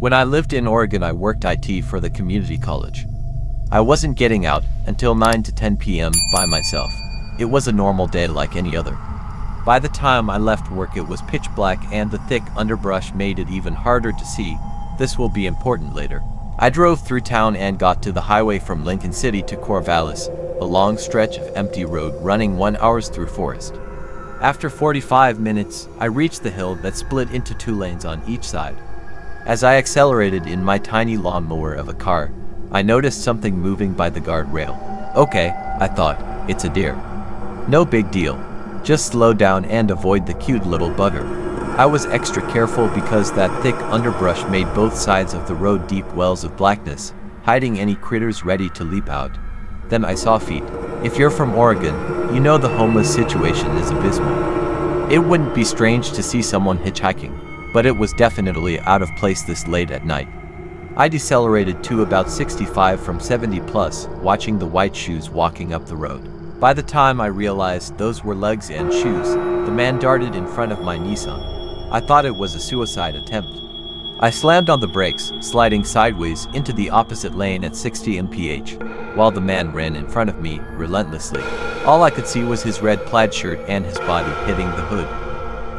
When I lived in Oregon, I worked IT for the community college. I wasn't getting out until 9 to 10 p.m. by myself. It was a normal day like any other. By the time I left work, it was pitch black and the thick underbrush made it even harder to see. This will be important later. I drove through town and got to the highway from Lincoln City to Corvallis, a long stretch of empty road running 1 hour through forest. After 45 minutes, I reached the hill that split into 2 lanes on each side. As I accelerated in my tiny lawnmower of a car, I noticed something moving by the guardrail. Okay, I thought, it's a deer. No big deal. Just slow down and avoid the cute little bugger. I was extra careful because that thick underbrush made both sides of the road deep wells of blackness, hiding any critters ready to leap out. Then I saw feet. If you're from Oregon, you know the homeless situation is abysmal. It wouldn't be strange to see someone hitchhiking, but it was definitely out of place this late at night. I decelerated to about 65 from 70 plus, watching the white shoes walking up the road. By the time I realized those were legs and shoes, the man darted in front of my Nissan. I thought it was a suicide attempt. I slammed on the brakes, sliding sideways into the opposite lane at 60 mph, while the man ran in front of me, relentlessly. All I could see was his red plaid shirt and his body hitting the hood.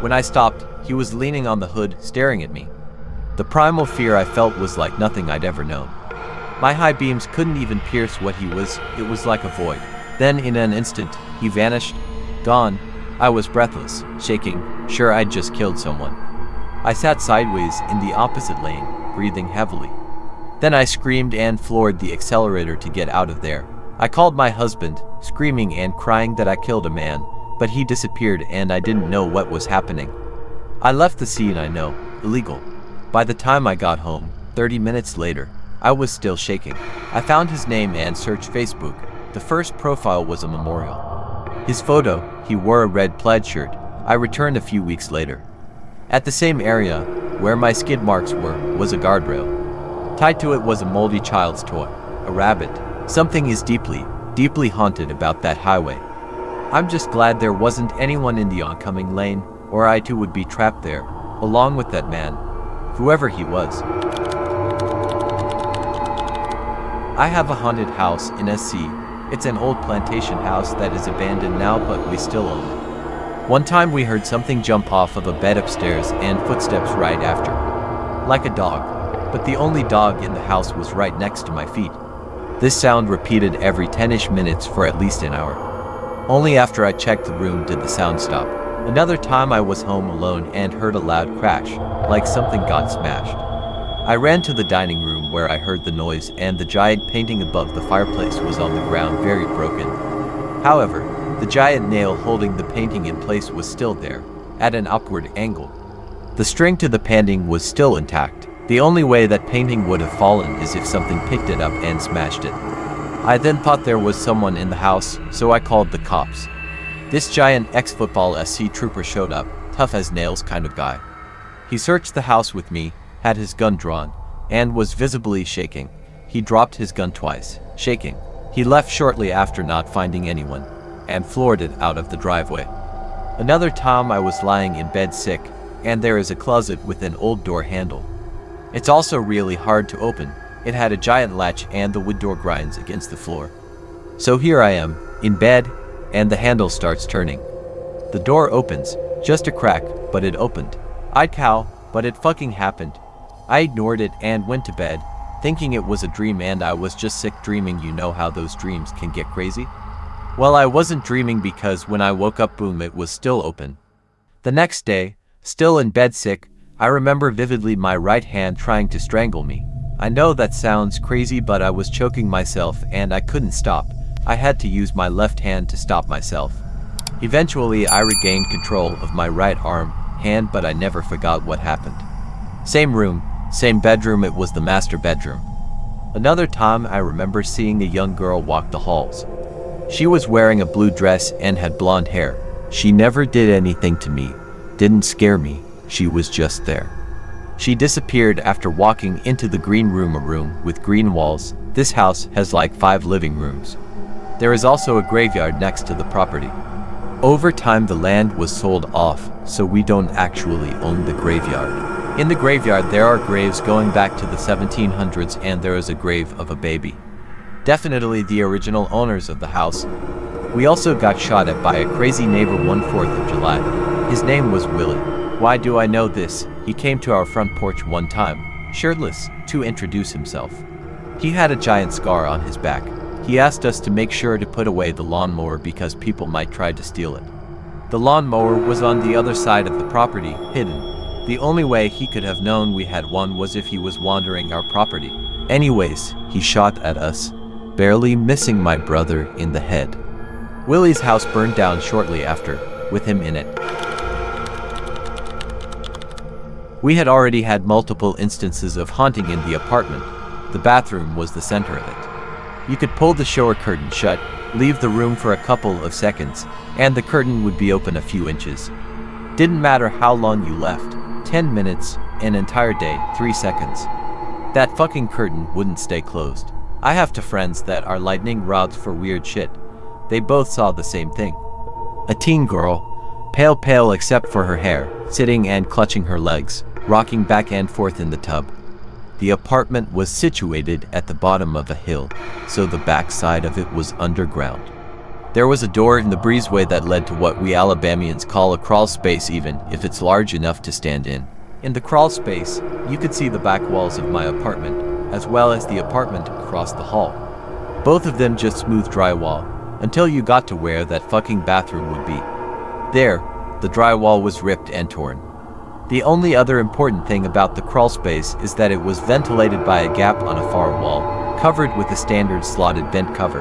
When I stopped, he was leaning on the hood, staring at me. The primal fear I felt was like nothing I'd ever known. My high beams couldn't even pierce what he was. It was like a void. Then in an instant, he vanished. Gone. I was breathless, shaking, sure I'd just killed someone. I sat sideways in the opposite lane, breathing heavily. Then I screamed and floored the accelerator to get out of there. I called my husband, screaming and crying that I killed a man, but he disappeared and I didn't know what was happening. I left the scene, I know, illegal. By the time I got home, 30 minutes later, I was still shaking. I found his name and searched Facebook. The first profile was a memorial. His photo, he wore a red plaid shirt. I returned a few weeks later. At the same area, where my skid marks were, was a guardrail. Tied to it was a moldy child's toy, a rabbit. Something is deeply, deeply haunted about that highway. I'm just glad there wasn't anyone in the oncoming lane, or I too would be trapped there, along with that man, whoever he was. I have a haunted house in SC. It's an old plantation house that is abandoned now, but we still own it. One time we heard something jump off of a bed upstairs and footsteps right after. Like a dog, but the only dog in the house was right next to my feet. This sound repeated every 10-ish minutes for at least an hour. Only after I checked the room did the sound stop. Another time I was home alone and heard a loud crash, like something got smashed. I ran to the dining room where I heard the noise, and the giant painting above the fireplace was on the ground, very broken. However, the giant nail holding the painting in place was still there, at an upward angle. The string to the painting was still intact. The only way that painting would have fallen is if something picked it up and smashed it. I then thought there was someone in the house, so I called the cops. This giant ex-football SC trooper showed up, tough as nails kind of guy. He searched the house with me, had his gun drawn, and was visibly shaking. He dropped his gun twice, shaking. He left shortly after not finding anyone, and floored it out of the driveway. Another time I was lying in bed sick, and there is a closet with an old door handle. It's also really hard to open. It had a giant latch and the wood door grinds against the floor. So here I am, in bed, and the handle starts turning. The door opens, just a crack, but it opened. I'd cow, but it fucking happened. I ignored it and went to bed, thinking it was a dream, and I was just sick dreaming. You know how those dreams can get crazy? Well, I wasn't dreaming, because when I woke up, boom, it was still open. The next day, still in bed sick, I remember vividly my right hand trying to strangle me. I know that sounds crazy, but I was choking myself and I couldn't stop. I had to use my left hand to stop myself. Eventually, I regained control of my right hand, but I never forgot what happened. Same room, same bedroom, it was the master bedroom. Another time I remember seeing a young girl walk the halls. She was wearing a blue dress and had blonde hair. She never did anything to me, didn't scare me, she was just there. She disappeared after walking into the green room, a room with green walls. This house has like 5 living rooms. There is also a graveyard next to the property. Over time the land was sold off, so we don't actually own the graveyard. In the graveyard there are graves going back to the 1700s, and there is a grave of a baby. Definitely the original owners of the house. We also got shot at by a crazy neighbor one 4th of July. His name was Willie. Why do I know this? He came to our front porch one time, shirtless, to introduce himself. He had a giant scar on his back. He asked us to make sure to put away the lawnmower because people might try to steal it. The lawnmower was on the other side of the property, hidden. The only way he could have known we had one was if he was wandering our property. Anyways, he shot at us, barely missing my brother in the head. Willie's house burned down shortly after, with him in it. We had already had multiple instances of haunting in the apartment. The bathroom was the center of it. You could pull the shower curtain shut, leave the room for a couple of seconds, and the curtain would be open a few inches. Didn't matter how long you left, 10 minutes, an entire day, 3 seconds. That fucking curtain wouldn't stay closed. I have two friends that are lightning rods for weird shit. They both saw the same thing. A teen girl, pale except for her hair, sitting and clutching her legs, rocking back and forth in the tub. The apartment was situated at the bottom of a hill, so the back side of it was underground. There was a door in the breezeway that led to what we Alabamians call a crawl space, even if it's large enough to stand in. In the crawl space, you could see the back walls of my apartment, as well as the apartment across the hall. Both of them just smooth drywall, until you got to where that fucking bathroom would be. There, the drywall was ripped and torn. The only other important thing about the crawl space is that it was ventilated by a gap on a far wall, covered with a standard slotted vent cover.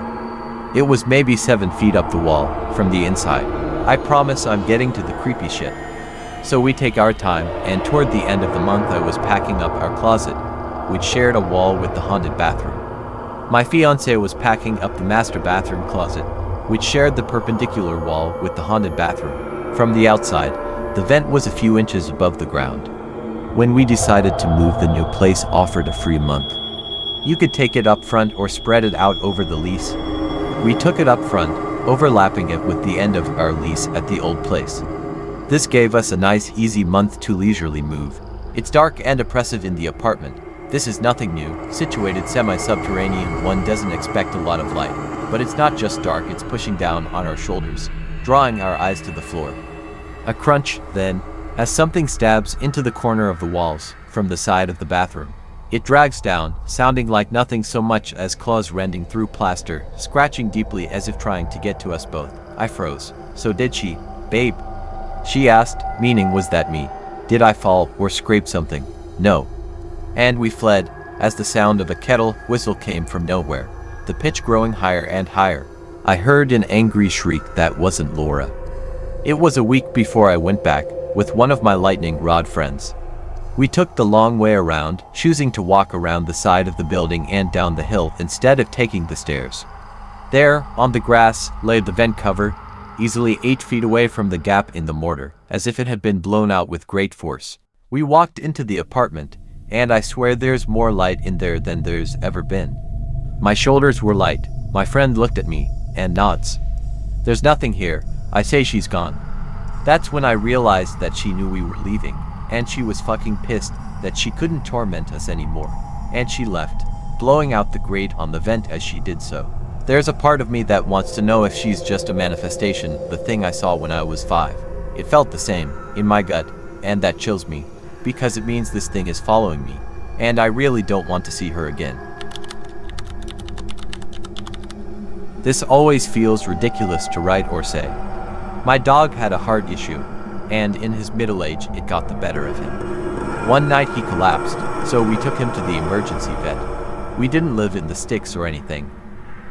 It was maybe 7 feet up the wall, from the inside. I promise I'm getting to the creepy shit. So we take our time, and toward the end of the month I was packing up our closet, which shared a wall with the haunted bathroom. My fiancé was packing up the master bathroom closet, which shared the perpendicular wall with the haunted bathroom. From the outside, the vent was a few inches above the ground. When we decided to move, the new place offered a free month. You could take it up front or spread it out over the lease. We took it up front, overlapping it with the end of our lease at the old place. This gave us a nice easy month to leisurely move. It's dark and oppressive in the apartment. This is nothing new, situated semi-subterranean. One doesn't expect a lot of light, but it's not just dark, it's pushing down on our shoulders, drawing our eyes to the floor. A crunch, then, as something stabs into the corner of the walls, from the side of the bathroom. It drags down, sounding like nothing so much as claws rending through plaster, scratching deeply as if trying to get to us both. I froze. So did she, babe? She asked, meaning was that me? Did I fall or scrape something? No. And we fled, as the sound of a kettle whistle came from nowhere, the pitch growing higher and higher. I heard an angry shriek that wasn't Laura. It was a week before I went back, with one of my lightning rod friends. We took the long way around, choosing to walk around the side of the building and down the hill instead of taking the stairs. There, on the grass, lay the vent cover, easily 8 feet away from the gap in the mortar, as if it had been blown out with great force. We walked into the apartment, and I swear there's more light in there than there's ever been. My shoulders were light. My friend looked at me, and nods. There's nothing here. I say she's gone. That's when I realized that she knew we were leaving, and she was fucking pissed that she couldn't torment us anymore. And she left, blowing out the grate on the vent as she did so. There's a part of me that wants to know if she's just a manifestation, the thing I saw when I was 5. It felt the same, in my gut, and that chills me, because it means this thing is following me, and I really don't want to see her again. This always feels ridiculous to write or say. My dog had a heart issue, and in his middle age, it got the better of him. One night he collapsed, so we took him to the emergency vet. We didn't live in the sticks or anything.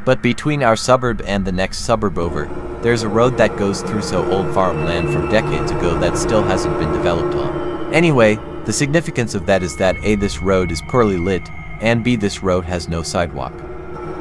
But between our suburb and the next suburb over, there's a road that goes through so old farmland from decades ago that still hasn't been developed on. Anyway, the significance of that is that A, this road is poorly lit, and B, this road has no sidewalk.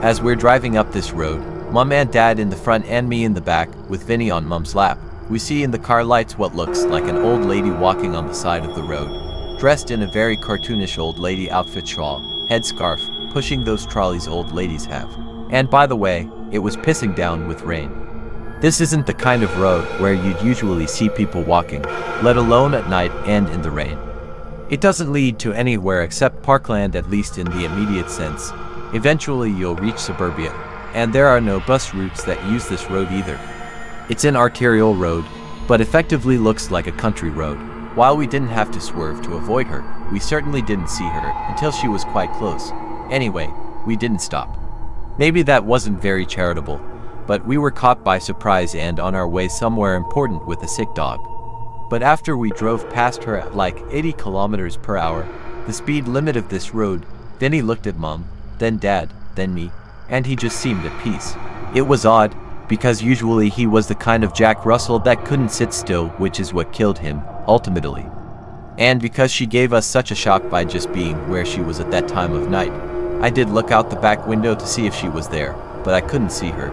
As we're driving up this road, Mom and Dad in the front and me in the back, with Vinny on Mom's lap, we see in the car lights what looks like an old lady walking on the side of the road, dressed in a very cartoonish old lady outfit, shawl, headscarf, pushing those trolleys old ladies have. And by the way, it was pissing down with rain. This isn't the kind of road where you'd usually see people walking, let alone at night and in the rain. It doesn't lead to anywhere except parkland, at least in the immediate sense. Eventually you'll reach suburbia, and there are no bus routes that use this road either. It's an arterial road, but effectively looks like a country road. While we didn't have to swerve to avoid her, we certainly didn't see her until she was quite close. Anyway, we didn't stop. Maybe that wasn't very charitable, but we were caught by surprise and on our way somewhere important with a sick dog. But after we drove past her at like 80 kilometers per hour, the speed limit of this road, Vinny looked at Mom, then Dad, then me, and he just seemed at peace. It was odd, because usually he was the kind of Jack Russell that couldn't sit still, which is what killed him, ultimately. And because she gave us such a shock by just being where she was at that time of night, I did look out the back window to see if she was there, but I couldn't see her.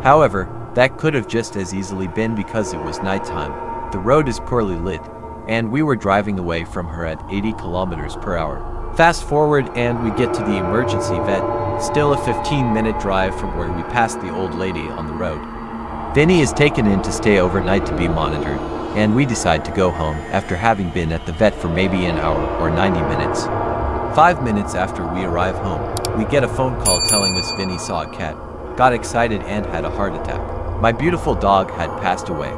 However, that could have just as easily been because it was nighttime. The road is poorly lit, and we were driving away from her at 80 kilometers per hour. Fast forward and we get to the emergency vet, still a 15-minute drive from where we passed the old lady on the road. Vinny is taken in to stay overnight to be monitored, and we decide to go home after having been at the vet for maybe an hour or 90 minutes. 5 minutes after we arrive home, we get a phone call telling us Vinny saw a cat, got excited and had a heart attack. My beautiful dog had passed away.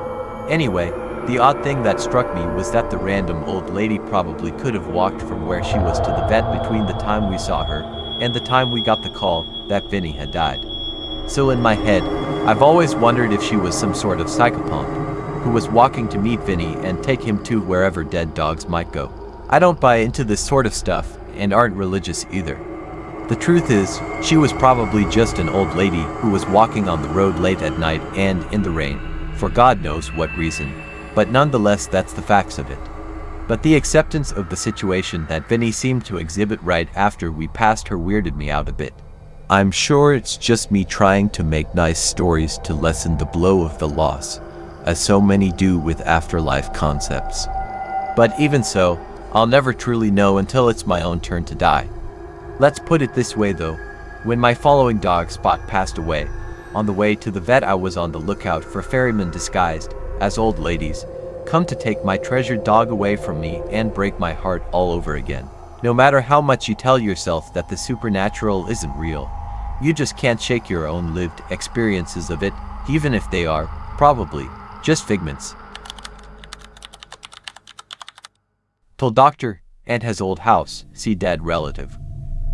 Anyway, the odd thing that struck me was that the random old lady probably could have walked from where she was to the vet between the time we saw her and the time we got the call that Vinny had died. So in my head, I've always wondered if she was some sort of psychopath who was walking to meet Vinny and take him to wherever dead dogs might go. I don't buy into this sort of stuff and aren't religious either. The truth is, she was probably just an old lady who was walking on the road late at night and in the rain, for God knows what reason. But nonetheless, that's the facts of it. But the acceptance of the situation that Vinny seemed to exhibit right after we passed her weirded me out a bit. I'm sure it's just me trying to make nice stories to lessen the blow of the loss, as so many do with afterlife concepts. But even so, I'll never truly know until it's my own turn to die. Let's put it this way though, when my following dog Spot passed away, on the way to the vet I was on the lookout for ferrymen disguised as old ladies, come to take my treasured dog away from me and break my heart all over again. No matter how much you tell yourself that the supernatural isn't real, you just can't shake your own lived experiences of it, even if they are, probably, just figments. Told doctor, aunt has old house, see dead relative.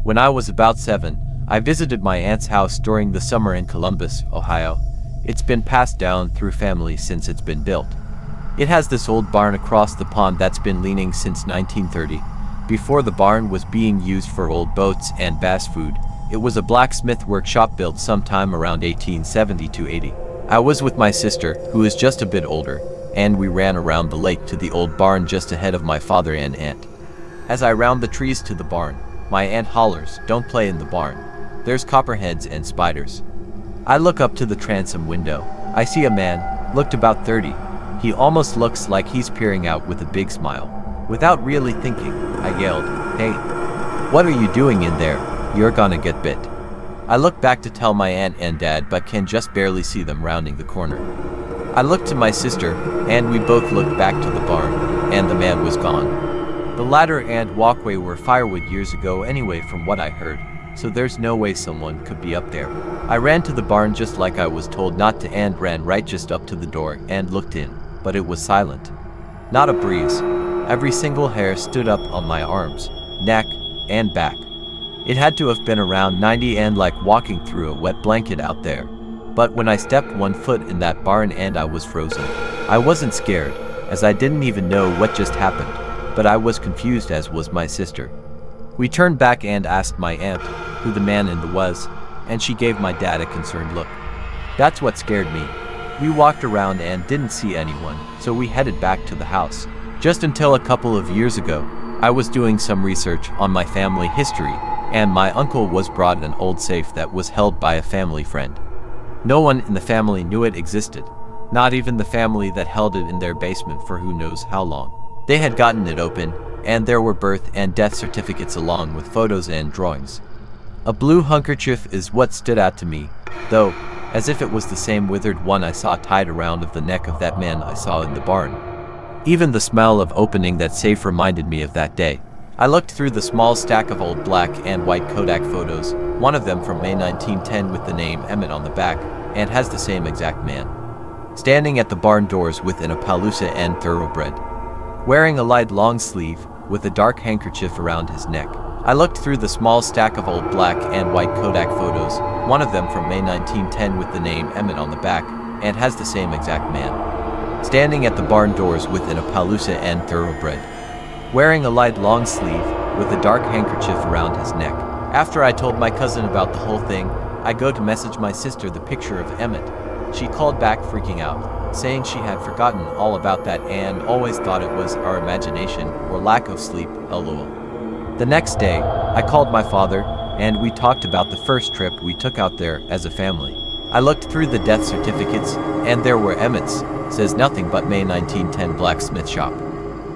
When I was about 7, I visited my aunt's house during the summer in Columbus, Ohio. It's been passed down through family since it's been built. It has this old barn across the pond that's been leaning since 1930. Before the barn was being used for old boats and bass food, it was a blacksmith workshop built sometime around 1870 to 80. I was with my sister, who is just a bit older, and we ran around the lake to the old barn just ahead of my father and aunt. As I round the trees to the barn, my aunt hollers, "Don't play in the barn. There's copperheads and spiders." I look up to the transom window. I see a man, looked about 30. He almost looks like he's peering out with a big smile. Without really thinking, I yelled, "Hey, what are you doing in there? You're gonna get bit." I look back to tell my aunt and dad, but can just barely see them rounding the corner. I looked to my sister, and we both looked back to the barn, and the man was gone. The ladder and walkway were firewood years ago anyway, from what I heard, so there's no way someone could be up there. I ran to the barn just like I was told not to and ran right just up to the door and looked in, but it was silent. Not a breeze. Every single hair stood up on my arms, neck, and back. It had to have been around 90 and like walking through a wet blanket out there. But when I stepped one foot in that barn and I was frozen. I wasn't scared, as I didn't even know what just happened, but I was confused, as was my sister. We turned back and asked my aunt who the man in the was, and she gave my dad a concerned look. That's what scared me. We walked around and didn't see anyone, so we headed back to the house. Just until a couple of years ago, I was doing some research on my family history, and my uncle was brought an old safe that was held by a family friend. No one in the family knew it existed, not even the family that held it in their basement for who knows how long. They had gotten it open, and there were birth and death certificates along with photos and drawings. A blue handkerchief is what stood out to me, though, as if it was the same withered one I saw tied around of the neck of that man I saw in the barn. Even the smell of opening that safe reminded me of that day. I looked through the small stack of old black and white Kodak photos, one of them from May 1910 with the name Emmett on the back, and has the same exact man. Standing at the barn doors with an Appaloosa and thoroughbred. Wearing a light long sleeve, with a dark handkerchief around his neck. I looked through the small stack of old black and white Kodak photos, one of them from May 1910 with the name Emmett on the back, and has the same exact man. Standing at the barn doors with an Appaloosa and thoroughbred. Wearing a light long sleeve, with a dark handkerchief around his neck. After I told my cousin about the whole thing, I go to message my sister the picture of Emmett. She called back freaking out, saying she had forgotten all about that and always thought it was our imagination or lack of sleep, lol. The next day, I called my father, and we talked about the first trip we took out there as a family. I looked through the death certificates, and there were Emmett's, says nothing but May 1910 blacksmith shop.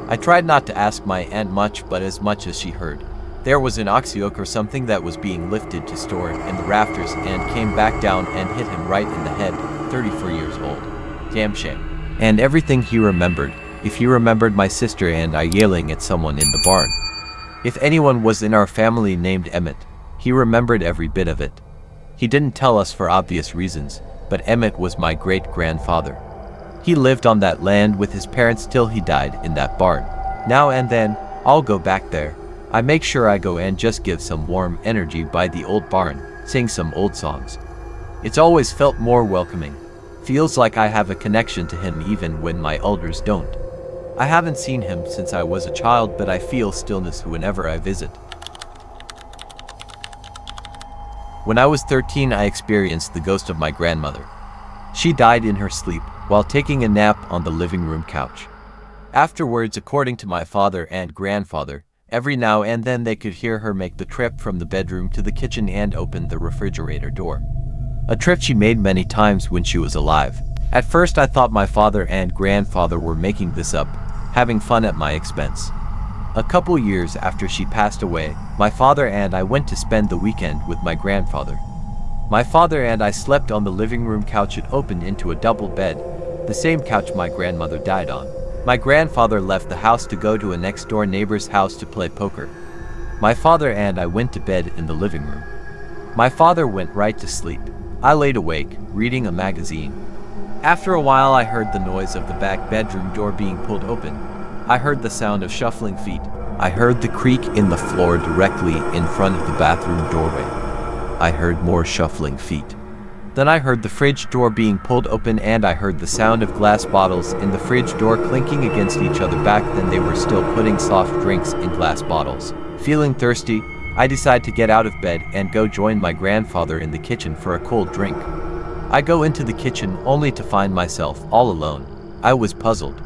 I tried not to ask my aunt much, but as much as she heard. There was an ox yoke or something that was being lifted to store in the rafters and came back down and hit him right in the head, 34 years old. Damn shame. And everything he remembered, if he remembered my sister and I yelling at someone in the barn. If anyone was in our family named Emmett, he remembered every bit of it. He didn't tell us for obvious reasons, but Emmett was my great-grandfather. He lived on that land with his parents till he died in that barn. Now and then, I'll go back there. I make sure I go and just give some warm energy by the old barn, sing some old songs. It's always felt more welcoming. Feels like I have a connection to him even when my elders don't. I haven't seen him since I was a child, but I feel stillness whenever I visit. When I was 13, I experienced the ghost of my grandmother. She died in her sleep while taking a nap on the living room couch. Afterwards, according to my father and grandfather, every now and then they could hear her make the trip from the bedroom to the kitchen and open the refrigerator door. A trip she made many times when she was alive. At first I thought my father and grandfather were making this up, having fun at my expense. A couple years after she passed away, my father and I went to spend the weekend with my grandfather. My father and I slept on the living room couch. It opened into a double bed, the same couch my grandmother died on. My grandfather left the house to go to a next-door neighbor's house to play poker. My father and I went to bed in the living room. My father went right to sleep. I laid awake, reading a magazine. After a while I heard the noise of the back bedroom door being pulled open. I heard the sound of shuffling feet. I heard the creak in the floor directly in front of the bathroom doorway. I heard more shuffling feet. Then I heard the fridge door being pulled open and I heard the sound of glass bottles in the fridge door clinking against each other. Back then they were still putting soft drinks in glass bottles. Feeling thirsty, I decide to get out of bed and go join my grandfather in the kitchen for a cold drink. I go into the kitchen only to find myself all alone. I was puzzled.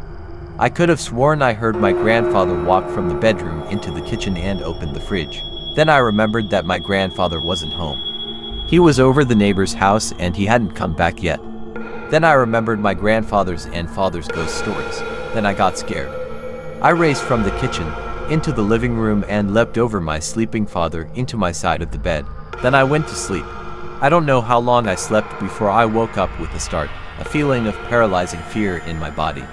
I could have sworn I heard my grandfather walk from the bedroom into the kitchen and open the fridge. Then I remembered that my grandfather wasn't home. He was over the neighbor's house and he hadn't come back yet. Then I remembered my grandfather's and father's ghost stories. Then I got scared. I raced from the kitchen into the living room and leapt over my sleeping father into my side of the bed. Then I went to sleep. I don't know how long I slept before I woke up with a start, a feeling of paralyzing fear in my body.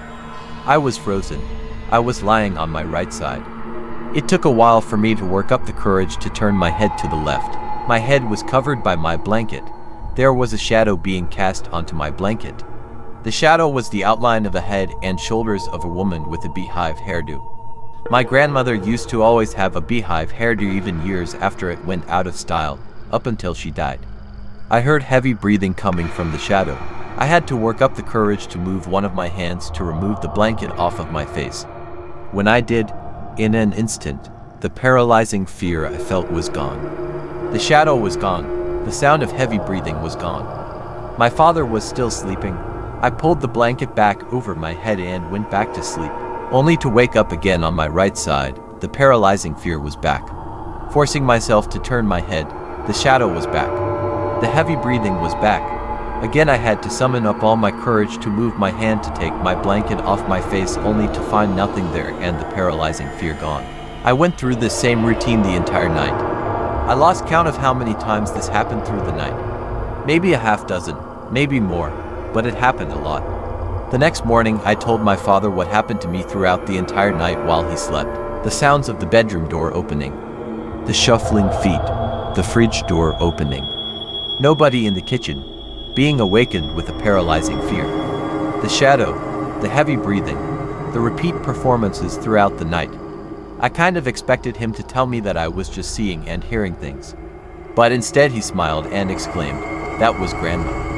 I was frozen. I was lying on my right side. It took a while for me to work up the courage to turn my head to the left. My head was covered by my blanket. There was a shadow being cast onto my blanket. The shadow was the outline of the head and shoulders of a woman with a beehive hairdo. My grandmother used to always have a beehive hairdo even years after it went out of style, up until she died. I heard heavy breathing coming from the shadow. I had to work up the courage to move one of my hands to remove the blanket off of my face. When I did, in an instant, the paralyzing fear I felt was gone. The shadow was gone. The sound of heavy breathing was gone. My father was still sleeping. I pulled the blanket back over my head and went back to sleep, only to wake up again on my right side. The paralyzing fear was back. Forcing myself to turn my head, the shadow was back. The heavy breathing was back. Again I had to summon up all my courage to move my hand to take my blanket off my face, only to find nothing there and the paralyzing fear gone. I went through this same routine the entire night. I lost count of how many times this happened through the night. Maybe a half dozen, maybe more, but it happened a lot. The next morning, I told my father what happened to me throughout the entire night while he slept. The sounds of the bedroom door opening, the shuffling feet, the fridge door opening. Nobody in the kitchen, being awakened with a paralyzing fear. The shadow, the heavy breathing, the repeat performances throughout the night. I kind of expected him to tell me that I was just seeing and hearing things. But instead he smiled and exclaimed, "That was Grandma."